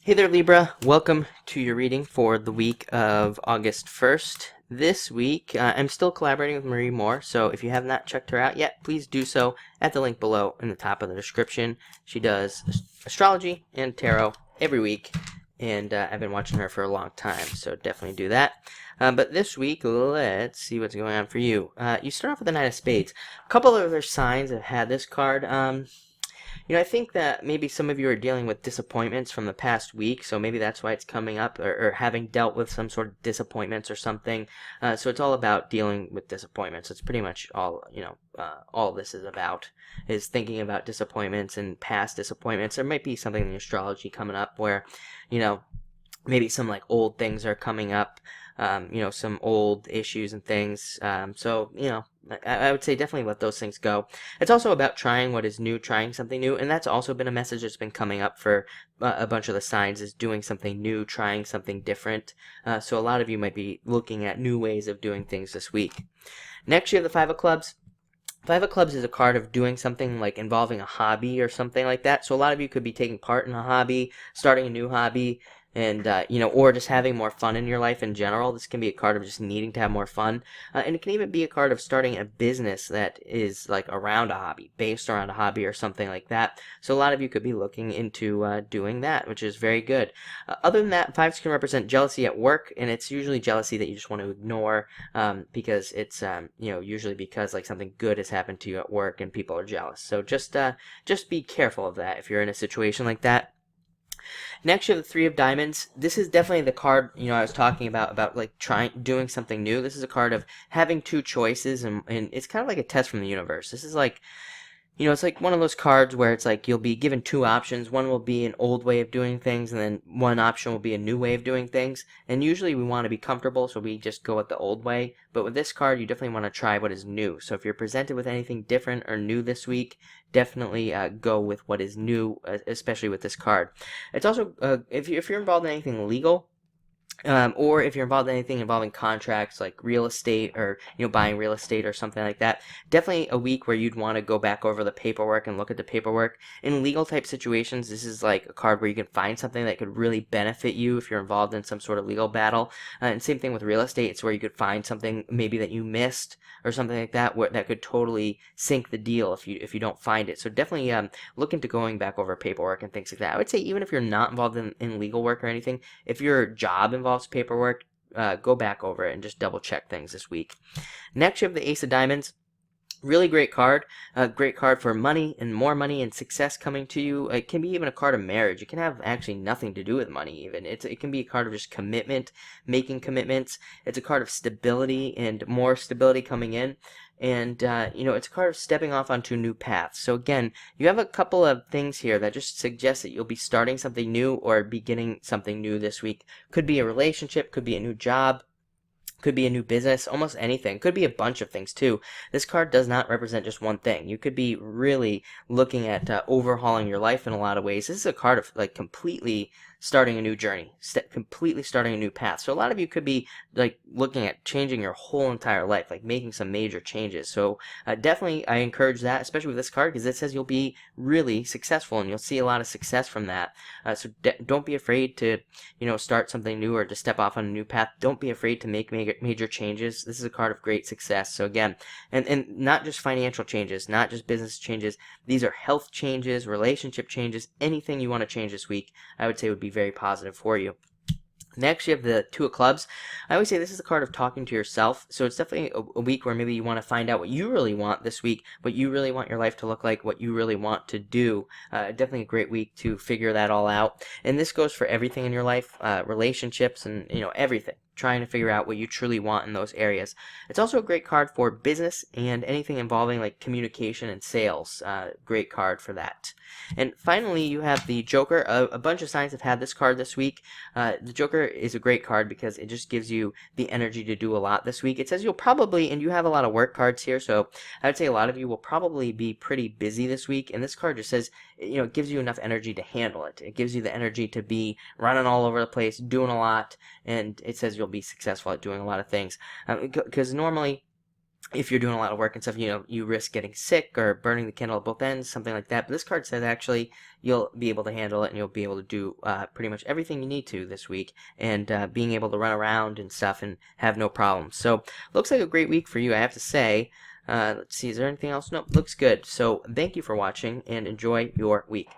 Hey there, Libra. Welcome to your reading for the week of August 1st. This week, I'm still collaborating with Marie Moore, so if you have not checked her out yet, please do so at the link below in the top of the description. She does astrology and tarot every week, and I've been watching her for a long time, so definitely do that. But this week, let's see what's going on for you. You start off with the Knight of Spades. A couple of other signs have had this card. I think that maybe some of you are dealing with disappointments from the past week, so maybe that's why it's coming up, or having dealt with some sort of disappointments or something. So it's all about dealing with disappointments. It's pretty much all, all this is about, is thinking about disappointments and past disappointments. There might be something in the astrology coming up where, maybe some like old things are coming up, some old issues and things. I would say definitely let those things go. It's also about trying what is new, trying something new, and that's also been a message that's been coming up for a bunch of the signs, is doing something new, trying something different. So a lot of you might be looking at new ways of doing things this week. Next, you have the Five of Clubs. Five of Clubs is a card of doing something like involving a hobby or something like that. So a lot of you could be taking part in a hobby, starting a new hobby, and or just having more fun in your life in general. This can be a card of just needing to have more fun, and it can even be a card of starting a business that is like around a hobby, based around a hobby or something like that. So a lot of you could be looking into doing that, which is very good. Other than that, fives can represent jealousy at work, and it's usually jealousy that you just want to ignore, because it's usually because like something good has happened to you at work and people are jealous. So just be careful of that if you're in a situation like that. Next, you have the Three of Diamonds. This is definitely the card, I was talking about like doing something new. This is a card of having two choices, and it's kind of like a test from the universe. This is like, it's like one of those cards where it's like you'll be given two options. One will be an old way of doing things, and then one option will be a new way of doing things. And usually we want to be comfortable, so we just go with the old way. But with this card, you definitely want to try what is new. So if you're presented with anything different or new this week, definitely go with what is new, especially with this card. It's also, if you're involved in anything legal, or if you're involved in anything involving contracts like real estate, or buying real estate or something like that, definitely a week where you'd want to go back over the paperwork and look at the paperwork. In legal type situations, this is like a card where you can find something that could really benefit you if you're involved in some sort of legal battle. And same thing with real estate. It's where you could find something maybe that you missed or something like that, that could totally sink the deal if you don't find it. So definitely look into going back over paperwork and things like that. I would say even if you're not involved in legal work or anything, if your job involves paperwork, go back over it and just double check things this week. Next, you have the Ace of Diamonds. Really great card. Great card for money and more money and success coming to you. It can be even a card of marriage. It can have actually nothing to do with money even. It can be a card of just commitment, making commitments. It's a card of stability and more stability coming in. And, it's a card of stepping off onto new paths. So again, you have a couple of things here that just suggest that you'll be starting something new or beginning something new this week. Could be a relationship, could be a new job, could be a new business, almost anything. Could be a bunch of things too. This card does not represent just one thing. You could be really looking at overhauling your life in a lot of ways. This is a card of like completely starting a new journey, completely starting a new path. So a lot of you could be like looking at changing your whole entire life, like making some major changes. So definitely I encourage that, especially with this card, because it says you'll be really successful and you'll see a lot of success from that. So don't be afraid to, start something new or to step off on a new path. Don't be afraid to make major changes. This is a card of great success. So again, and not just financial changes, not just business changes. These are health changes, relationship changes, anything you want to change this week, I would say would be very positive for you. Next, you have the Two of Clubs. I always say this is a card of talking to yourself. So it's definitely a week where maybe you want to find out what you really want this week, what you really want your life to look like, what you really want to do. Definitely a great week to figure that all out. And this goes for everything in your life, relationships and, everything. Trying to figure out what you truly want in those areas. It's also a great card for business and anything involving like communication and sales. Great card for that. And finally, you have the Joker. A bunch of signs have had this card this week. The Joker is a great card because it just gives you the energy to do a lot this week. It says you'll probably, and you have a lot of work cards here, so I would say a lot of you will probably be pretty busy this week. And this card just says, it gives you enough energy to handle it. It gives you the energy to be running all over the place, doing a lot, and it says you'll be successful at doing a lot of things. Because normally, if you're doing a lot of work and stuff, you risk getting sick or burning the candle at both ends, something like that. But this card says actually you'll be able to handle it, and you'll be able to do pretty much everything you need to this week, and being able to run around and stuff and have no problems. So looks like a great week for you, I have to say. Let's see, is there anything else? Nope, looks good. So thank you for watching, and enjoy your week.